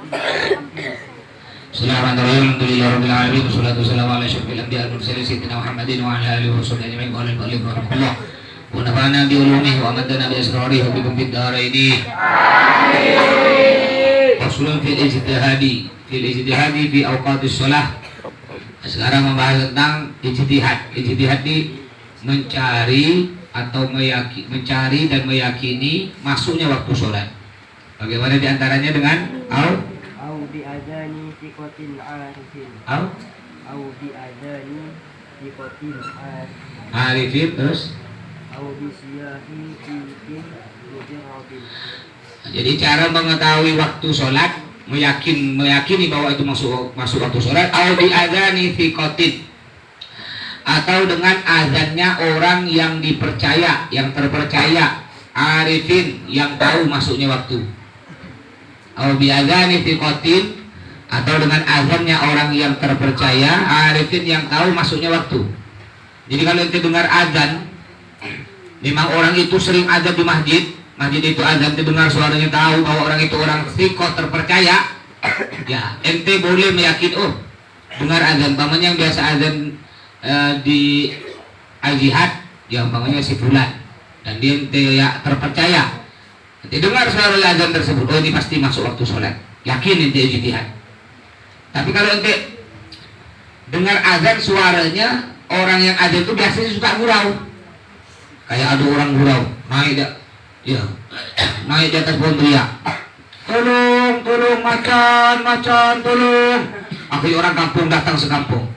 Bismillahirrahmanirrahim. Alhamdulillahirabbil alamin wassalatu wassalamu ala asyrofil anbiya'i wal mursalin sayyidina Muhammadin wa ala alihi washabihi ajma'in wa ala alihi warahmatullah. Wa nafa'ana bi ulumihi wa amadana bi asrarihi wa bikum fid dharaini. Amin. Faslun fil ijtihadi fi awqatis shalah. Sekarang membahas tentang ijtihad. Ijtihad di mencari atau mencari dan meyakini masuknya waktu sholat. Bagaimana diantaranya dengan au bi'adani thiqatin arifin bi'adani thiqatin arifin terus bisiyahi thiqin mujarrabin. Jadi cara mengetahui waktu sholat, meyakini bahwa itu masuk waktu sholat, au bi'adani thiqatin, atau dengan azannya orang yang dipercaya, yang terpercaya, arifin, yang tahu masuknya waktu. Au bi'adzani thiqatin, atau dengan azannya orang yang terpercaya, arifin, yang tahu masuknya waktu. Jadi kalau ente dengar azan, memang orang itu sering azan di masjid itu azan, dengar suaranya, tahu bahwa orang itu orang thiqat, terpercaya, ya ente boleh meyakini, oh dengar azan, pamannya yang biasa azan di al-jihad, yang pamannya si fulan, dan dia ente ya terpercaya. Nanti dengar suara azan tersebut, oh ini pasti masuk waktu sholat, yakin ente ijtihad. Tapi kalau ente dengar azan, suaranya orang yang azan itu biasanya suka gurau, kayak ada orang gurau naik di atas pohon teriak, tolong macan, tolong. Akhirnya orang kampung datang sekampung,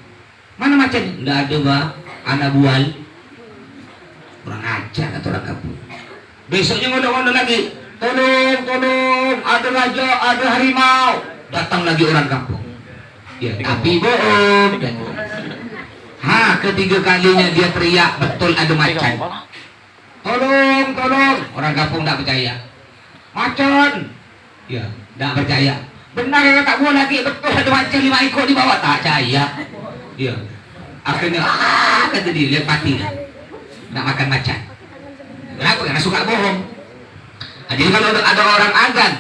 mana macan? Nggak ada, Mbak, anak bual. Kurang ajar kata orang kampung. Besoknya ngondok-ngondok lagi, tolong, ada raja, ada harimau. Datang lagi orang kampung, ya tapi bohong. Ketiga kalinya dia teriak, betul ada macan. Tolong, orang kampung tidak percaya. Macan, ya tidak percaya. Benar kata gua lagi, betul ada macan 5 ekor di bawah, tak percaya. Ya akhirnya kata dia, lihat mati dah, tidak makan macan. Kenapa? Karena suka bohong. Nah, jadi kalau ada orang azan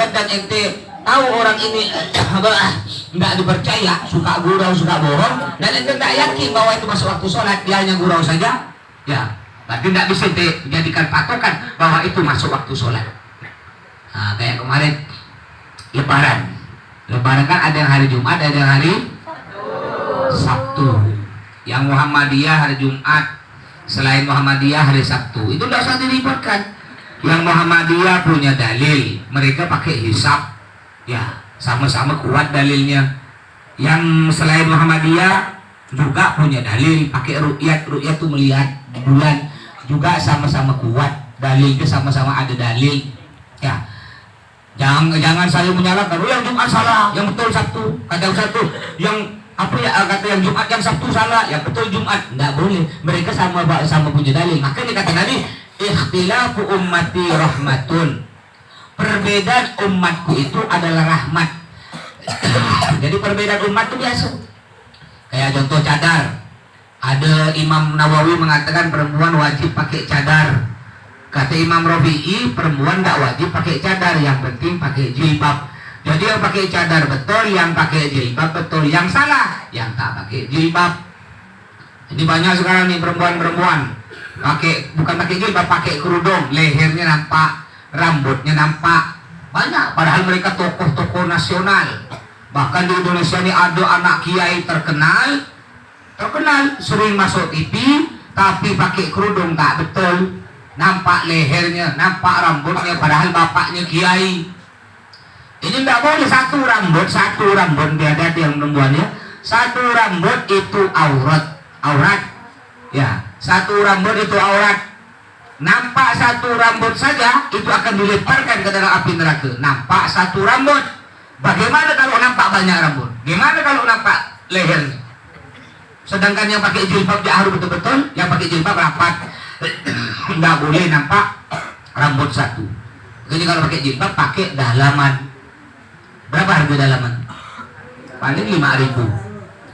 dan ente tahu orang ini tidak dipercaya, suka gurau, suka bohong, dan ente tidak yakin bahwa itu masuk waktu sholat, dia hanya gurau saja, ya berarti tidak bisa ente jadikan patokan bahwa itu masuk waktu sholat. Nah, kayak kemarin Lebaran kan ada yang hari Jumat, ada yang hari Sabtu. Yang Muhammadiyah hari Jumat, selain Muhammadiyah hari Sabtu. Itu tidak usah diribetkan. Yang Muhammadiyah punya dalil, mereka pakai hisab, ya sama-sama kuat dalilnya. Yang selain Muhammadiyah juga punya dalil, pakai ru'yat itu melihat bulan, juga sama-sama kuat dalilnya, sama-sama ada dalil. Ya jangan saya menyalahkan, yang Jumat salah, yang betul Sabtu, kadang Sabtu, yang kata yang Jumat, yang Sabtu salah, yang betul Jumat. Tidak boleh, mereka sama punya dalil. Makanya kata Nabi, ikhtilafu ummati rahmatun, perbedaan umatku itu adalah rahmat. Jadi perbedaan umat itu biasa. Kayak contoh cadar, ada Imam Nawawi mengatakan perempuan wajib pakai cadar. Kata Imam Rafi'i, perempuan tidak wajib pakai cadar, yang penting pakai jilbab. Jadi yang pakai cadar betul, yang pakai jilbab betul, yang salah yang tak pakai jilbab. Jadi banyak sekarang nih perempuan bukan pakai jilbab, pakai kerudung, lehernya nampak, rambutnya nampak. Banyak, padahal mereka tokoh-tokoh nasional. Bahkan di Indonesia ini ada anak kiai terkenal, sering masuk TV, tapi pakai kerudung tak betul, nampak lehernya, nampak rambutnya, padahal bapaknya kiai. Ini tidak boleh satu rambut biada yang perempuannya, satu rambut itu aurat, ya satu rambut itu aurat. Nampak satu rambut saja itu akan dilemparkan ke dalam api neraka. Nampak satu rambut. Bagaimana kalau nampak banyak rambut? Gimana kalau nampak lehernya? Sedangkan yang pakai jilbab dia harus betul-betul, yang pakai jilbab rapat. Tidak boleh nampak rambut satu. Jadi kalau pakai jilbab pakai dalaman. Berapa harga dalaman? Paling 5.000.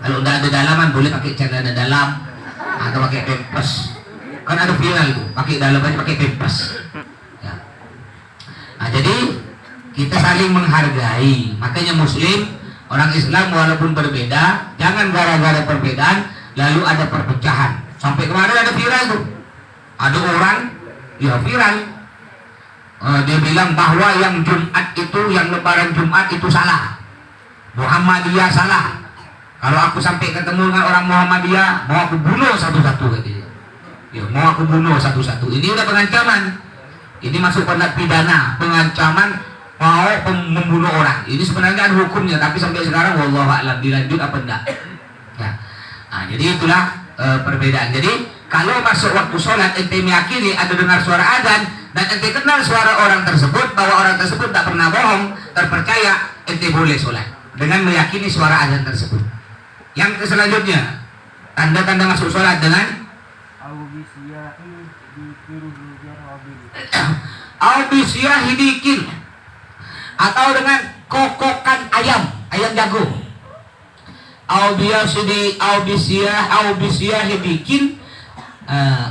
Kalau tidak ada dalaman boleh pakai celana dalam atau pakai pampers. Kan ada viral itu, pakai dalaman, pakai pampers. Ya. Nah, jadi kita saling menghargai. Makanya Muslim, orang Islam walaupun berbeda, jangan gara-gara perbedaan lalu ada perpecahan. Sampai kemarin ada viral tuh, ada orang ya viral, dia bilang bahwa yang Jumat itu, yang lebaran Jumat itu salah, Muhammadiyah salah. Kalau aku sampai ketemu dengan orang Muhammadiyah, mau aku bunuh satu-satu katanya. Ya, mau aku bunuh satu-satu. Ini udah pengancaman. Ini masuk pada pidana, pengancaman mau membunuh orang. Ini sebenarnya ada hukumnya, tapi sampai sekarang wallahu a'lam dilanjut apa enggak. Ya. Nah, jadi itulah perbedaan. Jadi kalau masuk waktu sholat ente meyakini ada dengar suara azan dan ente kenal suara orang tersebut, bahwa orang tersebut tak pernah bohong, terpercaya, ente boleh sholat dengan meyakini suara azan tersebut. Yang selanjutnya, tanda-tanda masuk sholat dengan Aubisiyah hidikin, atau dengan kokokan ayam jago. Aubisiyah hidikin,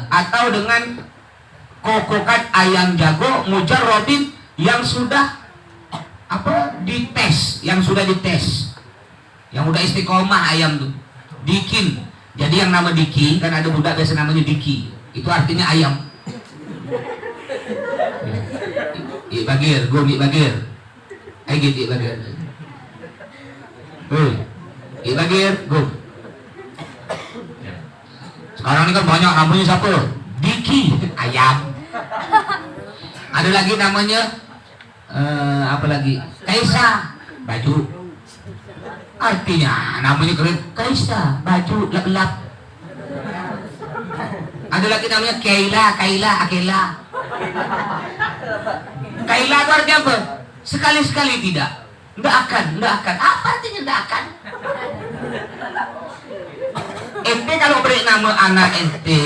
atau dengan kokokan ayam jago mujarrobin yang sudah dites, yang sudah istiqomah ayam tuh, dikin. Jadi yang nama diki, kan ada budak biasa namanya diki, itu artinya ayam. Bagir, gue bagir. Gitu bagir. Bagir, gue. Sekarang ini kan banyak namanya siapa? Diki, ayam. Ada lagi namanya apa lagi? Kaisa, baju. Artinya namanya keren. Kaisa, baju lap-lap. Ada lagi namanya Kaila. Kaila itu artinya apa? Sekali-sekali tidak. Nggak akan. Apa artinya nggak akan? Ente kalau beri nama anak ente,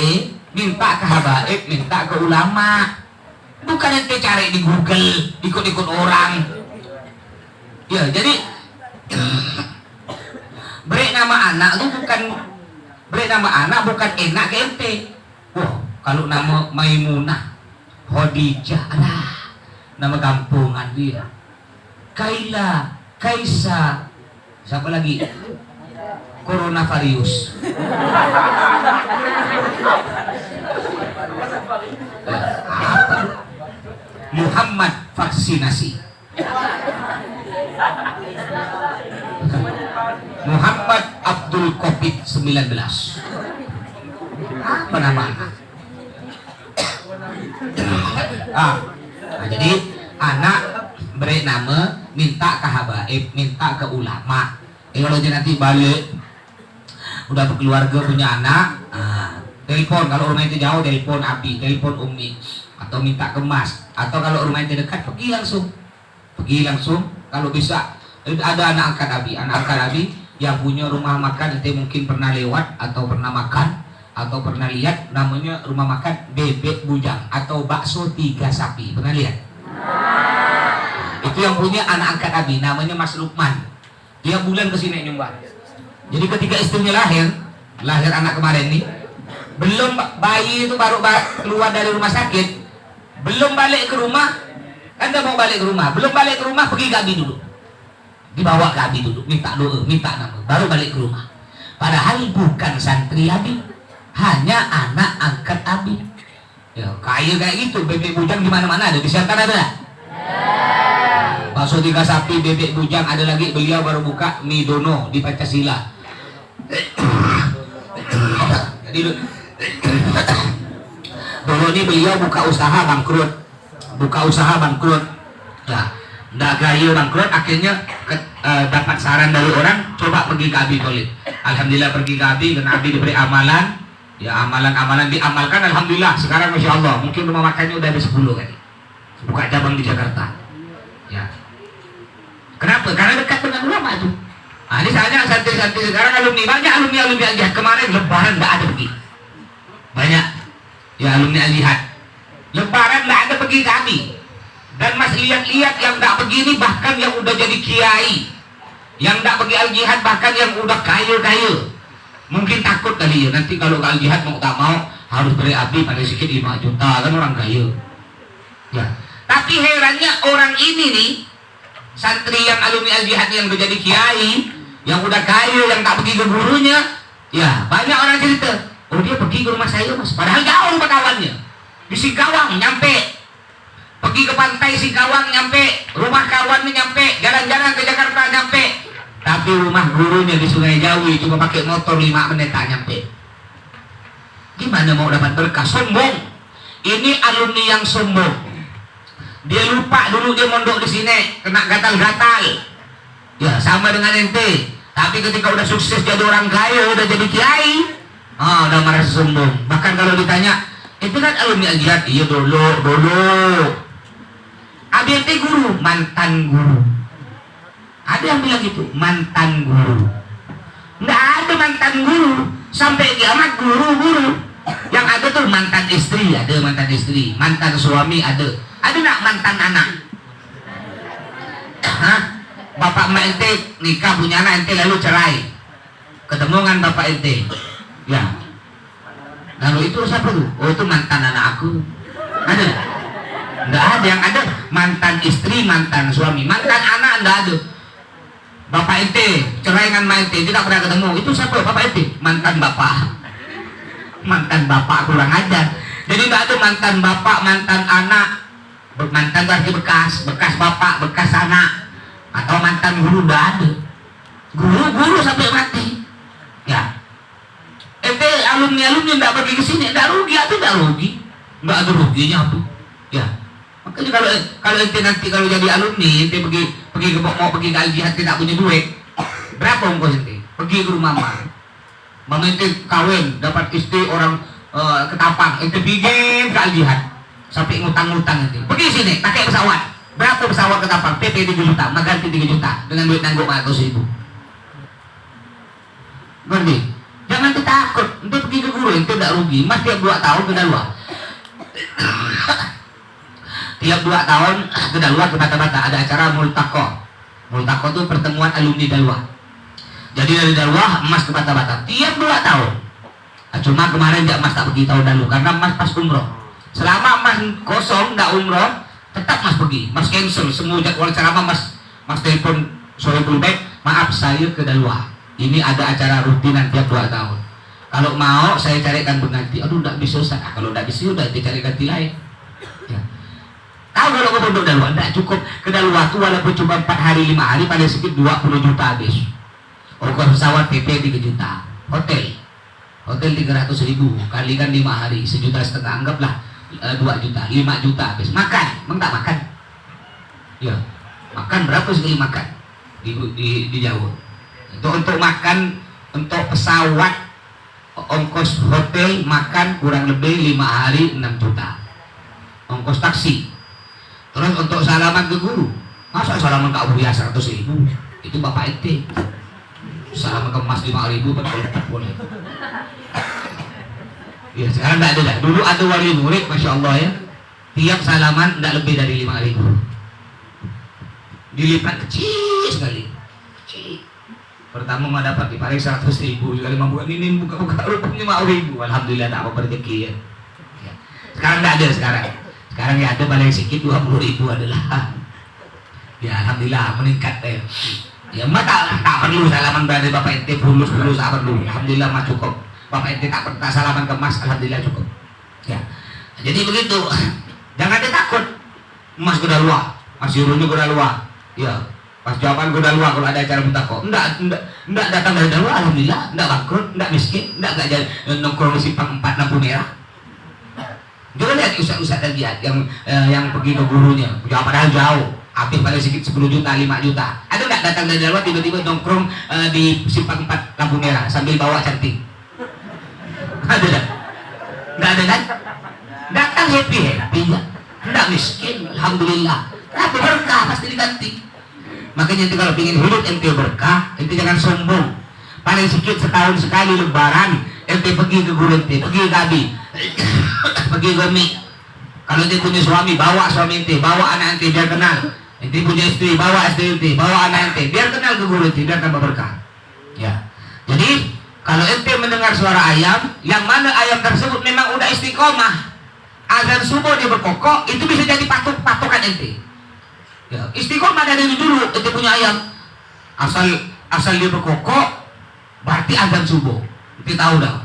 minta ke habaib, minta ke ulama. Bukan ente cari di Google, ikut-ikut orang. Ya, jadi beri nama anak itu bukan enak ke ente. Wah, kalau nama Maimunah, Khadijah, nama kampungan dia. Kaila, Kaisa, siapa lagi? Coronavirus. Apa? Muhammad vaksinasi. Muhammad Abdul Covid-19. Apa nama anak? Jadi anak beri nama, minta ke habaib, minta ke ulama. Kalau dia nanti balik udah berkeluarga, punya anak, telepon. Kalau rumah itu jauh, telepon abi, telepon umi, atau minta ke mas. Atau kalau rumah itu dekat, pergi langsung. Kalau bisa, ada anak angkat abi yang punya rumah makan, itu mungkin pernah lewat atau pernah makan atau pernah lihat, namanya rumah makan Bebek Bujang atau bakso 3 sapi. Pernah lihat? Itu yang punya anak angkat abi, namanya Mas Lukman. Tiap bulan kesini nyumbang. Jadi ketika istrinya lahir anak kemarin nih, belum bayi itu baru keluar dari rumah sakit, belum balik ke rumah, Anda mau balik ke rumah, belum balik ke rumah, pergi ke abi dulu, dibawa ke abi dulu, minta doa, minta nama, baru balik ke rumah. Padahal bukan santri abi, hanya anak angkat abi. Ya, kayak gitu. Bebek Bujang di mana-mana ada, di Selatan ada. Bakso 3 sapi, Bebek Bujang, ada lagi beliau baru buka mie dono di Pancasila. Jadi dulu ini beliau buka usaha bangkrut. Nah, nggak gaya bangkrut, akhirnya dapat saran dari orang, coba pergi ke Abi Tolib. Alhamdulillah pergi ke Abi, dan Abi diberi amalan. Ya, amalan diamalkan, alhamdulillah. Sekarang masya Allah, mungkin rumah makannya udah ada 10 kan. Buka cabang di Jakarta. Ya. Kenapa? Karena dekat dengan ulama itu. Nah, ini soalnya santri-santri sekarang banyak alumni Al-Jihad. Kemarin lebaran nggak ada pergi. Banyak. Ya, alumni Al-Jihad. Lebaran nggak ada pergi ke Abi. Dan mas lihat-lihat yang nggak begini, bahkan yang udah jadi kiai, yang nggak pergi Al-Jihad, bahkan yang udah kaya. Mungkin takut kali ya, nanti kalau ke Al-Jihad mau tak mau harus beri Abi pada sedikit 5 juta, kan orang kaya. Ya. Tapi herannya orang ini nih, santri yang alumni al-jihad yang udah jadi kiai, yang udah kaya, yang tak pergi ke gurunya, ya banyak orang cerita, oh dia pergi ke rumah saya mas, padahal jauh rumah kawannya, di Singkawang nyampe, pergi ke pantai Singkawang nyampe, rumah kawannya nyampe, jalan-jalan ke Jakarta nyampe, tapi rumah gurunya di Sungai Jawi cuma pakai motor 5 menit tak nyampe. Gimana mau dapat berkah? Sombong. Ini alumni yang sombong. Dia lupa dulu dia mondok di sini, kena gatal-gatal. Ya sama dengan ente. Tapi ketika udah sukses jadi orang kaya, udah jadi kiai, udah merasa sombong. Bahkan kalau ditanya, ente kan alumni al-jihad? Iya dulu. Abi ente guru, mantan guru. Ada yang bilang gitu, mantan guru. Nggak ada mantan guru. Sampai kiamat guru-guru. Yang ada tuh mantan istri, ada mantan istri, mantan suami ada nggak mantan anak? Hah? Bapak emak ente nikah punya anak ente lalu cerai, ketemu dengan bapak ente, ya. Lalu itu siapa tuh? Oh itu mantan anak aku. Ada? Nggak ada. Yang ada mantan istri, mantan suami, mantan anak nggak ada. Bapak ente cerai dengan emak ente, tidak pernah ketemu. Itu siapa? Bapak ente, mantan bapak. Mantan bapak kurang ajar. Jadi nggak ada mantan bapak, mantan anak. Mantan berarti bekas bapak, bekas anak. Atau mantan guru, nggak ada. Guru sampai mati. Ya. Ente alumni nggak pergi ke sini, nggak rugi atau nggak rugi? Nggak ada ruginya tuh. Ya. Makanya kalau ente nanti kalau jadi alumni, ente mau pergi ke al-jihad tidak punya duit. Berapa ongkos ente? Pergi ke rumah Mama ente kawin, dapat istri orang Ketapang, ente bikin ke al-jihad sampai ngutang-ngutang ente. Pergi sini, pakai pesawat. Berapa pesawat Ketapang? PP 3 juta, maganti 3 juta dengan duit nanggung 100.000. Ngerti? Jangan takut, ente pergi ke guru, ente tidak rugi. Mas tiap 2 tahun ke Dalwa. Tiap 2 tahun ke Dalwa ke Bata-Bata ada acara multaqo. Multaqo itu pertemuan alumni Dalwa. Jadi dari Dalwah Mas ke Bata-Bata tiap 2 tahun. Cuma kemarin Mas tak pergi tahun lalu karena Mas pas umroh. Selama Mas kosong nggak umroh, tetap Mas pergi. Mas cancel semua jadwal ceramah. Mas telepon sore baik, maaf saya ke Dalwah. Ini ada acara rutinan tiap 2 tahun. Kalau mau saya carikan pengganti. Aduh nggak bisa Ustaz. Kalau nggak bisa udah dicari ganti lain. Ya. Tahu kalau ke pondok Dalwah nggak cukup ke Dalwah tuh walaupun cuma 4 hari 5 hari paling sedikit 20 juta habis. Ongkos pesawat PP 3 juta, hotel 300.000 kalikan 5 hari 1,5 juta, anggaplah 2 juta, 5 juta habis. Makan, emang tak makan? Ya, makan berapa sekali makan di Jawa? Itu untuk makan, untuk pesawat, ongkos hotel makan kurang lebih 5 hari 6 juta, ongkos taksi. Terus untuk salaman ke guru, masa salaman ke Abu Buya 100.000? Itu bapak ente. Salaman ke Mas 5.000 boleh. Ya sekarang tidak ada. Dulu ada wali murid, masya Allah ya. Tiap salaman tidak lebih dari 5.000. Dilipat kecil sekali. Kecil. Pertama mau dapat di paling 100.000 juga 5 bulan ini buka-buka rupanya 5.000. Alhamdulillah tak apa rezeki ya. Sekarang tidak ada sekarang. Sekarang ya ada paling sedikit 20.000 adalah. Ya alhamdulillah meningkat ya. Ya mah tak perlu salaman dari bapak ente fulus tak perlu. Alhamdulillah mas cukup. Bapak ente tak pernah salaman ke mas, alhamdulillah cukup. Ya. Jadi begitu. Jangan ditakut. Mas kuda luar, mas Yurunya kuda luar. Ya. Pas jawaban kuda luar kalau ada acara mutakok. Enggak datang dari Dalwa, alhamdulillah. Enggak bangkrut, enggak miskin, enggak jadi nongkrong di simpang 4 lampu merah. Jangan lihat ustaz-ustaz dan dia yang pergi ke gurunya. Padahal jauh. Habis paling sedikit 10 juta, 5 juta. Ada nggak datang dari Dalwa tiba-tiba nongkrong di simpang 4 lampu merah sambil bawa cantik? Ada nggak? Nggak ada kan? Datang happy ya, nggak miskin, alhamdulillah. Tapi berkah pasti diganti. Makanya ente kalau ingin hidup ente berkah, ente jangan sombong. Paling sedikit setahun sekali lebaran, ente pergi ke guru ente, pergi ke abi, pergi ke mi. Kalau ente punya suami, bawa suami ente, bawa anak ente biar kenal. Ente punya istri, bawa istri ente, bawa anak ente, biar kenal ke guru ente, biar tambah berkah. Ya. Jadi kalau ente mendengar suara ayam, yang mana ayam tersebut memang udah istiqomah, azan subuh dia berkokok, itu bisa jadi patokan ente. Ya, istiqomah dari dulu itu punya ayam. Asal dia berkokok, berarti azan subuh. Kita tahu dah.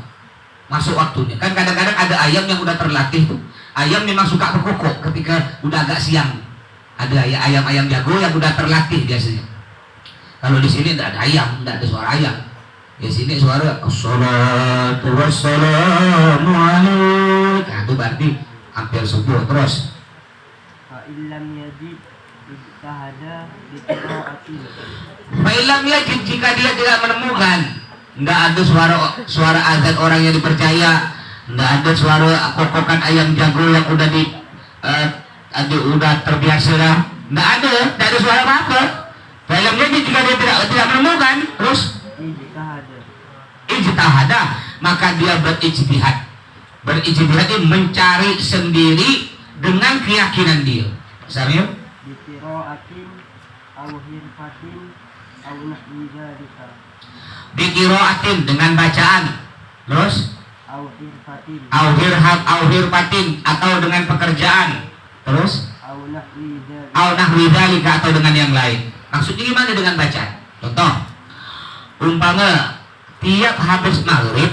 Masuk waktunya. Kan kadang-kadang ada ayam yang udah terlatih tuh. Ayam memang suka berkokok ketika udah agak siang. Ada ayam-ayam jago yang udah terlatih biasanya. Kalau di sini tidak ada ayam, tidak ada suara ayam. Di sini suara assalatu wassalamu alaik. Nah, itu berarti hampir subuh terus. Fa'ilam yajid ijtahada biqira'atin. Fa'ilam yajid, jika dia tidak menemukan, tidak ada suara azan orang yang dipercaya, tidak ada suara kokokan ayam jago yang udah udah terbiasa dah, tidak ada suara apa-apa. Fa'ilam yajid, jika dia tidak menemukan, terus ijtihada, maka dia berijtihad. Berijtihad itu mencari sendiri dengan keyakinan dia. Misalnya biqira'atin aw hirfatin aw nahwi dzalika. Biqira'atin dengan bacaan. Terus Aw hirfatin au hirfatin atau dengan pekerjaan. Terus aw nahwi dzalika. au nahwi dzalika atau dengan yang lain. Maksudnya gimana dengan bacaan? Contoh, umpama tiap habis maghrib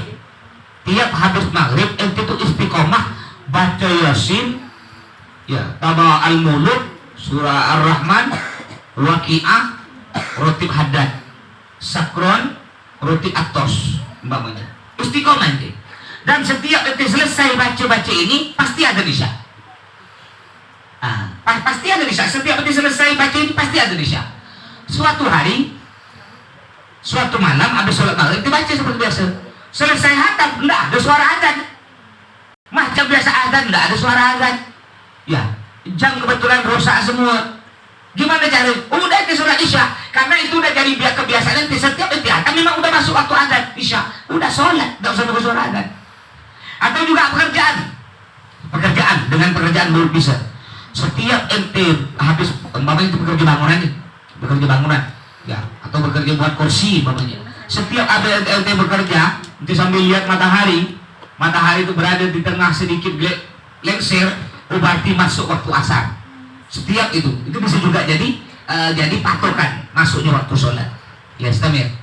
ente itu istiqomah baca Yasin, ya, Taba al-Muluk, surah Ar-Rahman, Waqi'ah, Rotib Haddad, Sakron, Rotib Atos, umpamanya. Istiqomah ente. Dan setiap ente selesai baca ini pasti ada nisya. Pasti ada nisya. Setiap ente selesai baca ini pasti ada nisya. Suatu malam habis sholat maghrib dibaca seperti biasa. Selesai hatam, enggak ada suara azan. Macam biasa azan, enggak ada suara azan. Ya, jam kebetulan rusak semua. Gimana cara? Udah ke sholat isya. Karena itu udah jadi kebiasaan nanti setiap hatam memang udah masuk waktu azan isya. Udah sholat, enggak usah nunggu suara azan. Atau juga pekerjaan dengan pekerjaan baru bisa. Setiap ente habis umpamanya itu bekerja bangunan. Ya, atau bekerja buat kursi umpamanya. Setiap ada ente bekerja, ente sambil lihat matahari itu berada di tengah sedikit lengser, berarti masuk waktu asar. Setiap itu bisa juga jadi patokan masuknya waktu sholat. Ya, istamir.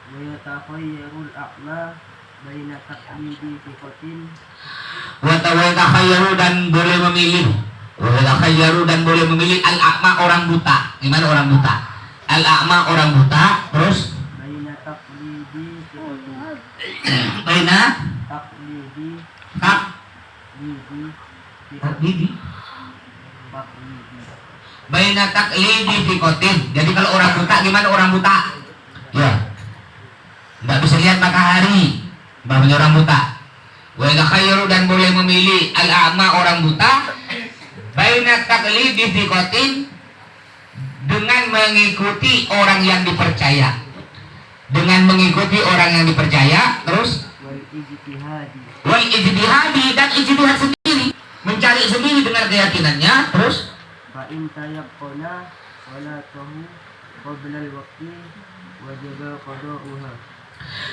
Wa yatakhayyarul a'ma baina taqlidi thiqatin. Wa takhayyaru dan boleh memilih. Al-a'ma orang buta. Gimana orang buta? Al-a'ma orang buta, terus Baina taqlidi thiqatin. baina Taqlidi baina taqlidi thiqatin. Jadi kalau orang buta, gimana orang buta? Ya, nggak bisa lihat matahari, bapaknya orang buta. Wa yatakhayyarul dan boleh memilih al-a'ma orang buta baina taqlidi thiqatin, dengan mengikuti orang yang dipercaya. Terus wal ijtihadi dan ijtihad sendiri, mencari sendiri dengan keyakinannya. Terus fa in tayaqqana salatahu qabla al-waqti wajaba qada'uha.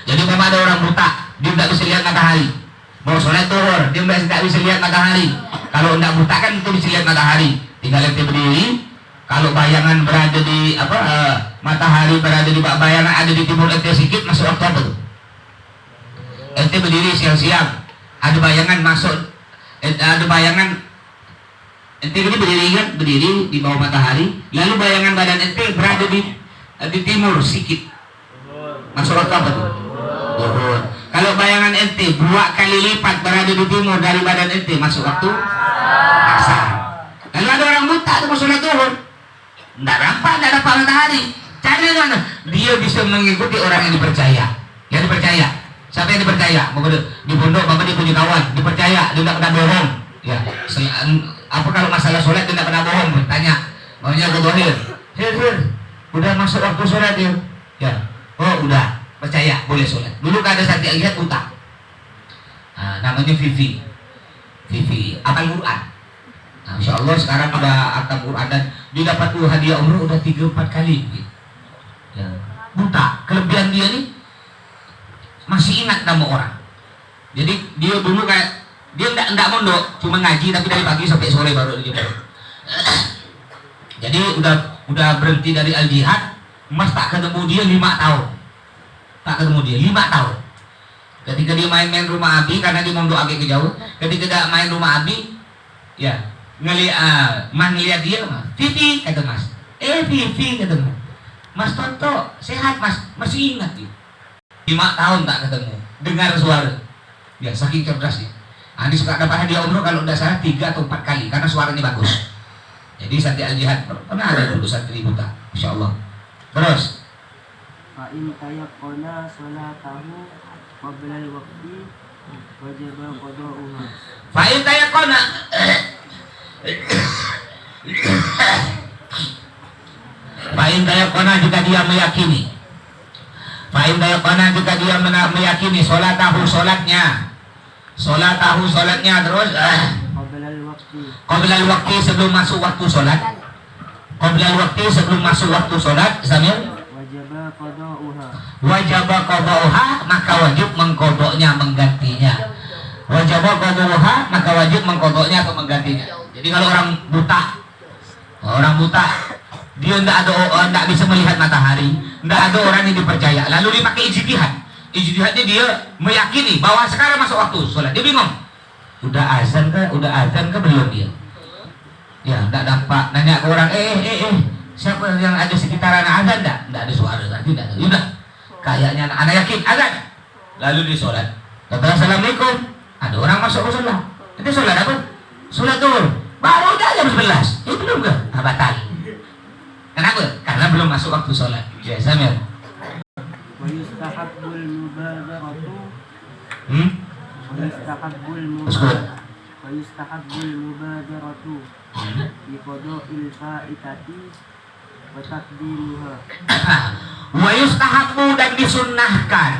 jadi kalau ada orang buta, dia tidak bisa lihat matahari, mau sholat zuhur dia tidak bisa lihat matahari. Kalau tidak buta kan itu bisa lihat matahari, tinggal ente berdiri. Kalau bayangan berada di matahari berada di bayangan ada di timur ente sedikit, masuk waktu apa tuh? Ente berdiri siang-siang, ada bayangan masuk, ada bayangan ente ini berdiri di bawah matahari, lalu bayangan badan ente berada di timur sedikit, masuk waktu apa tuh? Zuhur. Kalau bayangan ente 2 kali lipat berada di timur dari badan ente, masuk waktu asar. Lalu ada orang buta tuh mau sholat zuhur, tidak nampak matahari. Cari mana? Dia bisa mengikuti orang yang dipercaya. Siapa yang dipercaya? Di pondok bapak dia punya kawan, dipercaya, dia tidak pernah bohong. Ya, apa kalau masalah sholat dia tidak pernah bohong? Tanya, maunya ke dohir. Udah masuk waktu sholat dia. Ya, oh udah, percaya, boleh sholat. Dulu ada satu yang lihat utang. Namanya Vivi, apal Quran. Nah, insya Allah sekarang udah atam Quran dan dia dapat hadiah umroh udah 3-4 kali. Ya. Buta, kelebihan dia nih masih ingat nama orang. Jadi dia dulu kayak dia enggak mondok, cuma ngaji tapi dari pagi sampai sore baru dia. Jadi udah berhenti dari al jihad, Mas tak ketemu dia 5 tahun. Tak ketemu dia 5 tahun. Ketika dia main-main rumah Abi karena dia mondok agak ke jauh. Ketika dia main rumah Abi, ya Mas ngeliat dia, Mas. Vivi kata Mas. Vivi kata Mas. Mas Toto sehat Mas, masih ingat dia. 5 tahun tak ketemu, dengar suara. Ya saking cerdasnya. Andi suka dapat hadiah umroh kalau tidak salah 3 atau 4 kali karena suaranya bagus. Jadi santri al jihad pernah ada dulu santri buta, insya Allah. Terus. Fa'in tayaqqana salatahu qabla al-waqti wajaba qada'uha. Fa'in tayaqqana Fa'in tayaqqana jika dia meyakini. Fa'in tayaqqana jika dia meyakini salatahu salatnya. Salatahu salatnya terus qabla al-waqti sebelum masuk waktu salat. Qabla al-waqti sebelum masuk waktu salat, Samir. Wajaba qada'uha maka wajib mengkodoknya, menggantinya. Wajaba qada'uha maka wajib mengkodoknya atau menggantinya. Jadi kalau orang buta dia tidak bisa melihat matahari, tidak ada orang yang dipercaya, lalu dipakai ijtihadnya dia meyakini bahwa sekarang masuk waktu sholat, dia bingung udah azan ke belum dia, ya tidak dampak nanya ke orang siapa yang ada sekitaran azan, tidak ada suara, tidak ada, udah kayaknya anak yakin azan, lalu di sholat kata assalamualaikum, ada orang masuk ke sholat, itu sholat apa? Sholat zuhur, baru jam 11, belum ke? Batal. Kenapa? Karena belum masuk waktu sholat. Ya, Samir. Wa yustahabbul mubadaratu. Wa yustahabbul mubadaratu bi qada'il fa'itati wa taqdimuha. Wa yustahabbu dan disunnahkan.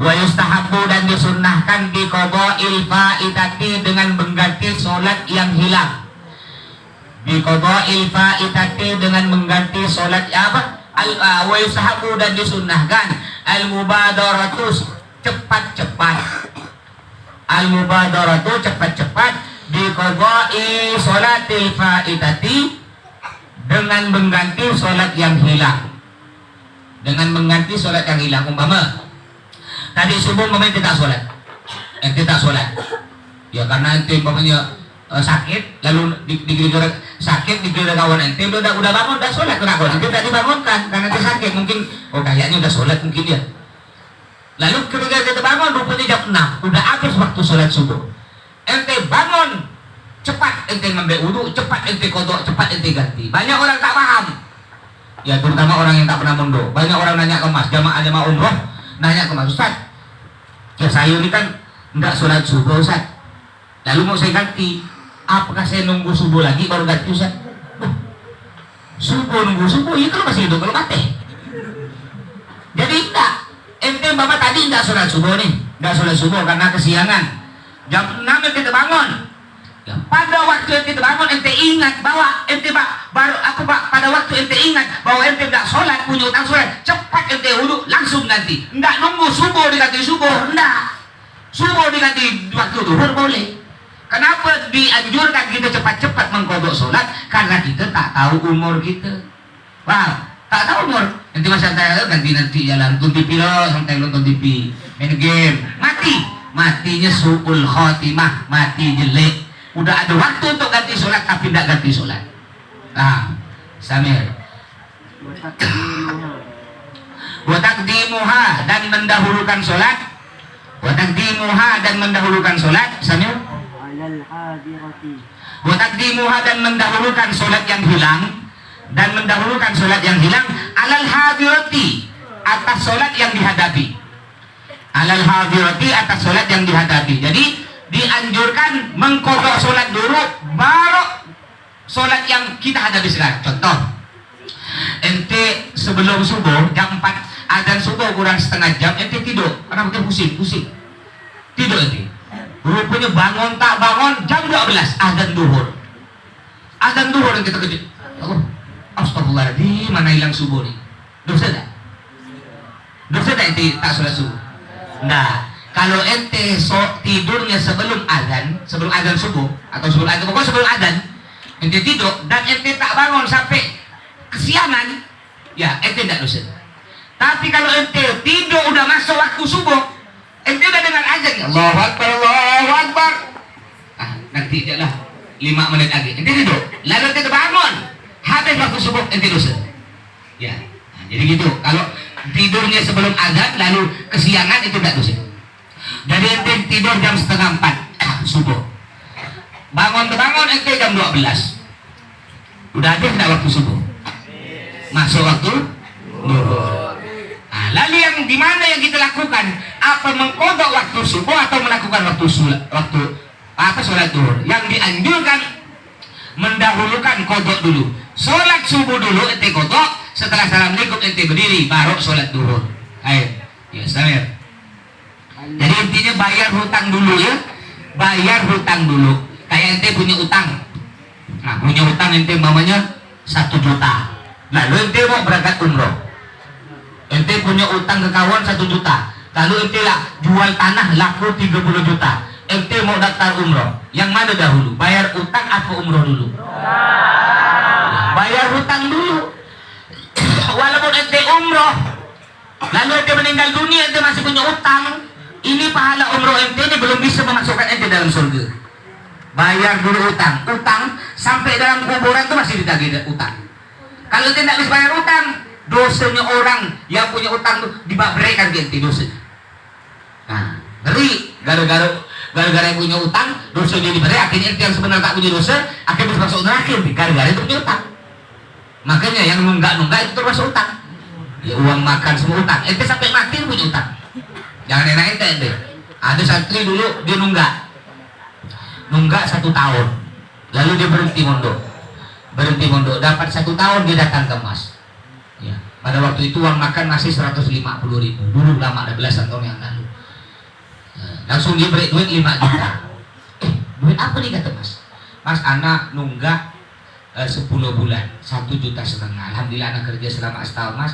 Wa yustahabbu dan disunnahkan bi qada'il fa'itati dengan mengganti sholat yang hilang. Biqada'il fa'itati dengan mengganti sholat apa? Wa yusahabu dan disunnahkan al-mubadaratu cepat-cepat. Al-mubadaratu cepat-cepat biqada'i sholatil fa'itati dengan mengganti sholat yang hilang. Dengan mengganti sholat yang hilang. Umpama tadi subuh ente tak sholat. Ente tak sholat. Ya karena ente umpamanya sakit, lalu digigit sakit digigit kawan ente udah bangun, udah sholat, kenapa ente tadi bangunkan karena dia sakit, mungkin kayaknya udah sholat mungkin dia, lalu ketika kita bangun rupanya jam 6 udah habis waktu sholat subuh, ente bangun cepat ente ngambil wudu, cepat ente kodok, cepat ente ganti. Banyak orang tak paham, ya terutama orang yang tak pernah mondok. Banyak orang nanya ke Mas, jamaah umroh nanya ke Mas, Ustaz ya saya ini kan enggak sholat subuh Ustaz, lalu mau saya ganti, apakah saya nunggu subuh lagi baru ganti Ustaz? Nunggu subuh itu masih hidup kalau mati. Jadi enggak, ente bapak tadi enggak sholat subuh nih, enggak sholat subuh karena kesiangan, jam 6 kita bangun. Ya, pada waktu ente bangun ente ingat bahwa ente pada waktu ente ingat bahwa ente enggak sholat, punya utang sholat, cepat ente wudu langsung ganti, enggak nunggu subuh diganti subuh, enggak. Subuh diganti waktu duhur boleh. Kenapa dianjurkan kita cepat-cepat mengkodok sholat? Karena kita tak tahu umur kita. Wah, tak tahu umur. Nanti masa saya ganti jalan nonton TV loh, santai nonton TV, main game, matinya su'ul khotimah, mati jelek. Udah ada waktu untuk ganti sholat tapi tidak ganti sholat. Nah, Samir. Wa taqdimuha dan mendahulukan sholat. Wa taqdimuha dan mendahulukan sholat, Samir. Wa taqdimuha dan mendahulukan sholat yang hilang, alal hadirati atas sholat yang dihadapi. Alal hadirati atas sholat yang dihadapi. Jadi dianjurkan mengkodok sholat dulu baru sholat yang kita hadapi sekarang. Contoh, ente sebelum subuh jam 4 azan subuh kurang setengah jam ente tidur karena mungkin pusing tidur ente. Rupanya bangun tak bangun jam 12 azan duhur yang kita kejut. Astagfirullahaladzim, mana hilang subuh nih? Dosa tak ente tak sholat subuh? Nah, kalau ente tidurnya sebelum azan subuh atau sebelum azan, ente tidur dan ente tak bangun sampai kesiangan, ya ente tidak dosa. Tapi kalau ente tidur udah masuk waktu subuh, ente udah dengar azan, Allahu Akbar, Allahu Akbar. Nanti aja lah 5 menit lagi, ente tidur, lalu ente bangun, habis waktu subuh, ente dosa. Ya, jadi gitu. Kalau tidurnya sebelum azan lalu kesiangan itu tidak dosa. Jadi ente tidur jam 3:30 subuh, bangun ente jam 12, udah habis tidak waktu subuh, masuk waktu duhur. Nah, lalu yang di mana yang kita lakukan? Apa mengkodok waktu subuh atau melakukan waktu sholat duhur? Yang dianjurkan mendahulukan kodok dulu. Sholat subuh dulu ente kodok, setelah assalamualaikum ente berdiri baru sholat duhur. Ayo, ya Samir. Jadi intinya bayar hutang dulu ya, bayar hutang dulu. Kayak ente punya utang. Nah, punya utang ente mamanya 1 juta. Lalu ente mau berangkat umroh. Ente punya utang ke kawan 1 juta. Lalu ente lah jual tanah laku 30 juta. Ente mau daftar umroh. Yang mana dahulu? Bayar utang atau umroh dulu? Bayar hutang dulu. Walaupun ente umroh, lalu ente meninggal dunia, ente masih punya utang. Ini pahala umroh ente ini belum bisa memasukkan ente dalam surga. Bayar dulu utang. Utang sampai dalam kuburan itu masih ditagih utang. Kalau ente tidak bisa bayar utang, dosanya orang yang punya utang itu dibabrekan ente dosa. Nah, ngeri. Gara-gara yang punya utang, dosanya diberi. Akhirnya ente yang sebenarnya tak punya dosa, akhirnya bisa masuk neraka. Gara-gara itu punya utang. Makanya yang nunggak-nunggak itu termasuk utang. Ya uang makan semua utang. Ente sampai mati punya utang. Jangan enak ente. Ada santri dulu dia nunggak 1 tahun, lalu dia berhenti mondok, dapat 1 tahun dia datang ke Mas. Ya, pada waktu itu uang makan masih 150.000. Dulu lama, ada belasan tahun yang lalu. Langsung dia beri duit 5 juta. Duit apa nih kata Mas? Mas, anak nunggak 10 bulan, 1,5 juta. Alhamdulillah anak kerja selama setahun Mas.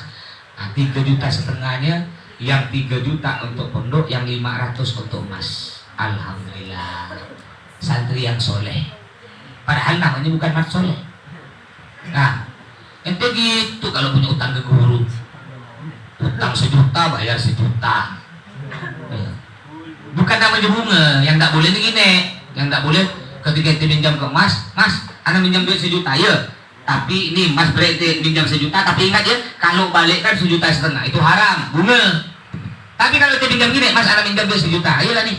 3,5 juta, yang 3 juta untuk pondok, yang 500 untuk Mas. Alhamdulillah. Santri yang soleh. Padahal namanya bukan mat soleh. Nah, ente gitu kalau punya utang ke guru. Utang 1 juta, bayar 1 juta. Ya. Bukan namanya bunga. Yang tak boleh ini gini. Yang tak boleh ketika ente minjam ke Mas, anak minjam duit 1 juta ya. Tapi ini Mas berarti minjam 1 juta, tapi ingat ya, kalau balikkan 1,5 juta, itu haram, bunga. Tapi kalau ente minjam gini, Mas anak minjam duit 1 juta, ayolah nih.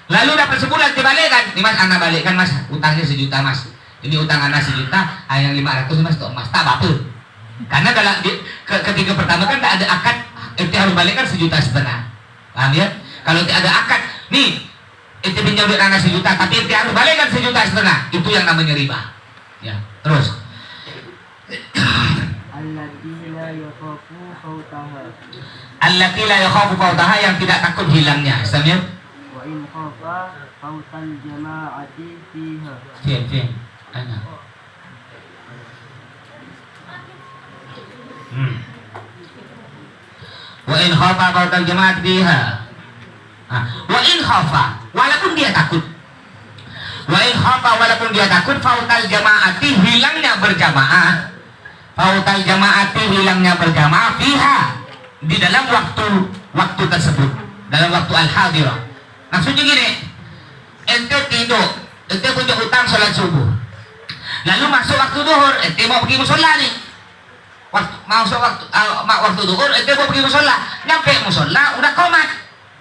Lalu dapat sebulan dibalikkan, nih Mas anak balikkan Mas, utangnya 1 juta Mas. Ini utang anak 1 juta, yang 500 Mas untuk Mas, tak apa. Karena dalam ketika pertama kan tak ada akad, ente harus balikkan 1,5 juta. Paham ya? Kalau tidak ada akad, nih ente pinjam duit anak 1 juta, tapi ente harus balikkan 1,5 juta, itu yang namanya riba. Ya, terus. Allati la yakhafu fautaha, yang tidak takut hilangnya. Sambil Wa in khafa fautal jama'ati fiha. Fiin. Ana. Wa in khafa fautal jama'ati fiha. Wa in khafa, walaupun dia takut. Wa in khafa, walaupun dia takut, fautal jama'ati, hilangnya berjamaah. Fautal jama'ati, hilangnya berjamaah fiha, di dalam waktu tersebut, dalam waktu al-hadirah. Maksudnya gini, ente tidur, ente punya utang sholat subuh, lalu masuk waktu duhur, ente mau pergi musola nih, waktu duhur, ente mau pergi musola, nyampe musola udah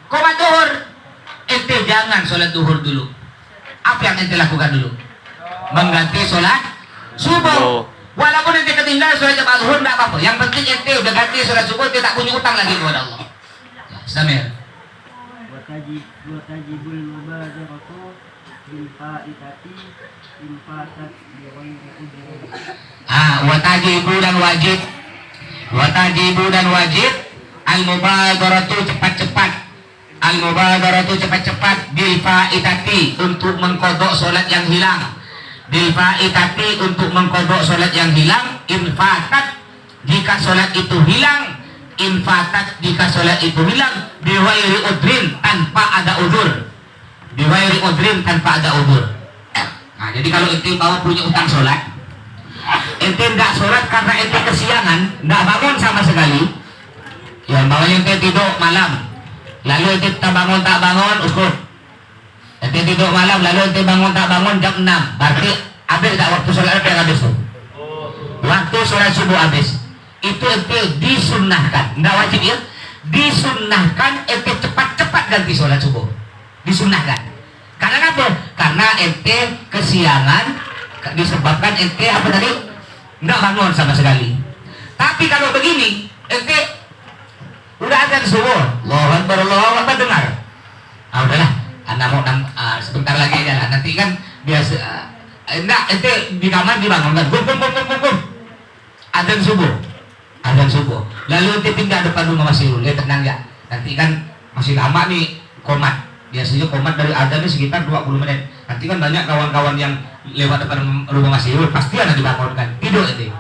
komat duhur, ente jangan sholat duhur dulu. Apa yang ente lakukan dulu? Mengganti sholat subuh. Walaupun ente ketinggalan sholat jamaah duhur, tidak apa-apa. Yang penting ente udah ganti sholat subuh, ente tak punya utang lagi kepada Allah. Ya, Samir. Watajibul mubadaratu bil faitati in fatat bi ghairi ujrin. Watajibu dan wajib al mubadaratu cepat-cepat bil faitati, untuk mengkodok sholat yang hilang. Bil faitati, untuk mengkodok sholat yang hilang. In fatat, jika sholat itu hilang. In fatat, jika sholat itu hilang, biwairi udrin, tanpa ada udur. Biwairi udrin, tanpa ada udur. Nah, jadi kalau ente bawa punya utang sholat, ente nggak sholat karena ente kesiangan, nggak bangun sama sekali, ya bawanya ente tidur malam, lalu ente tak bangun, ukur. Ente tidur malam, lalu ente tak bangun jam 6, berarti habis tak waktu sholat apa yang habis tuh? Waktu sholat subuh habis. Itu ente disunnahkan, nggak wajib ya, disunnahkan ente cepat-cepat ganti sholat subuh, disunnahkan. Karena apa? Karena ente kesiangan disebabkan ente apa tadi? Nggak bangun sama sekali. Tapi kalau begini, ente udah azan subuh, Allahu Akbar dengar. Ah udahlah, anak mau sebentar lagi aja. Nanti kan biasa. Enggak, ente di kamar dibangunkan. Gum. Azan subuh. Lalu ente pindah depan rumah Mas Irul. Tenang ya. Nanti kan masih lama nih komat. Biasanya komat dari azan ini sekitar 20 menit. Nanti kan banyak kawan-kawan yang lewat depan rumah Mas Irul, pasti ada dibangunkan. Tidur ente.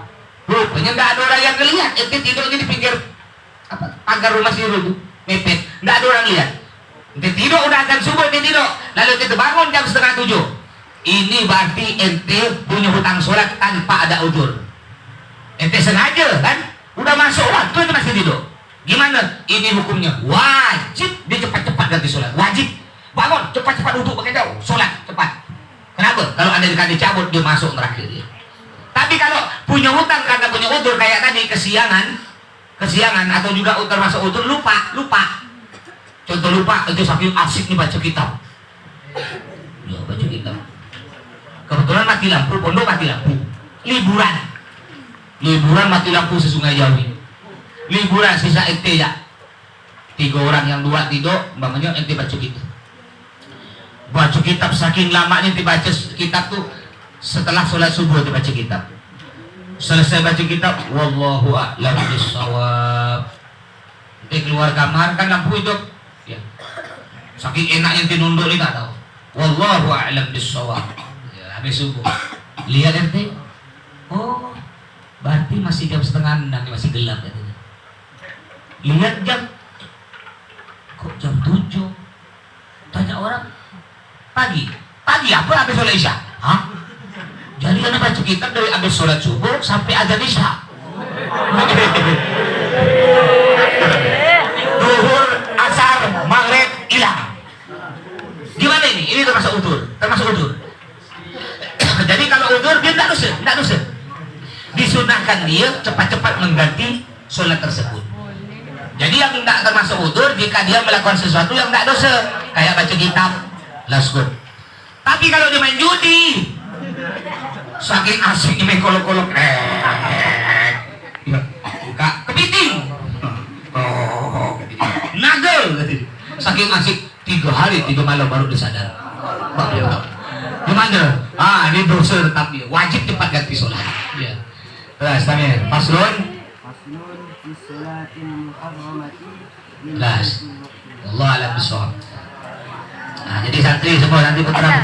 Rupanya nggak ada orang yang ngelihat. Ente tidurnya di pinggir pagar rumah Mas Irul tuh, mepet. Nggak ada orang lihat. Ente tidur udah azan subuh, ente tidur. Lalu ente bangun jam 6:30. Ini berarti ente punya hutang sholat tanpa ada udzur. Ente sengaja kan? Udah masuk waktu ente masih tidur. Gimana? Ini hukumnya wajib dia cepat-cepat ganti sholat. Wajib bangun cepat-cepat duduk pakai daun sholat cepat. Kenapa? Kalau ada dicabut dia masuk terakhir dia. Tapi kalau punya hutang karena punya udzur kayak tadi kesiangan atau juga termasuk udzur lupa. Contoh lupa itu saking asik nih baca kitab. Ya baca kitab. Kebetulan mati lampu, pondok mati lampu. Liburan mati lampu sesungai Jawi. Liburan sisa ente ya 3 orang yang 2 tidur, bangunnya ente baca kitab saking lamanya ente baca kitab tuh. Setelah sholat subuh ente baca kitab, selesai baca kitab, wallahu a'lam bishawab, ente keluar kamar kan lampu hidup ya, saking enaknya ente nunduk ini tak tahu wallahu a'lam bishawab ya, habis subuh lihat ente, oh berarti masih jam 5:30, masih gelap katanya. Lihat jam, kok jam 7? Tanya orang, pagi apa habis sholat isya? Hah? Jadi anda baca kitab dari habis sholat subuh sampai azan isya. Duhur, asar, maghrib, hilang. Gimana ini? Ini termasuk udzur. Jadi kalau udzur dia tidak dosa. Disunahkan dia cepat-cepat mengganti sholat tersebut. Jadi yang tidak termasuk udzur jika dia melakukan sesuatu yang tidak dosa, kayak baca kitab, that's good. Tapi kalau dia main judi, saking asiknya main kolok-kolok, buka kepiting, nagel, saking asik 3 hari 3 malam baru disadar. Gimana? Ini dosa tetap dia, wajib cepat ganti sholat. Ya. Terus, Tamir, Faslun. Jelas. Allah alam bisawab. Nah, jadi santri semua nanti putra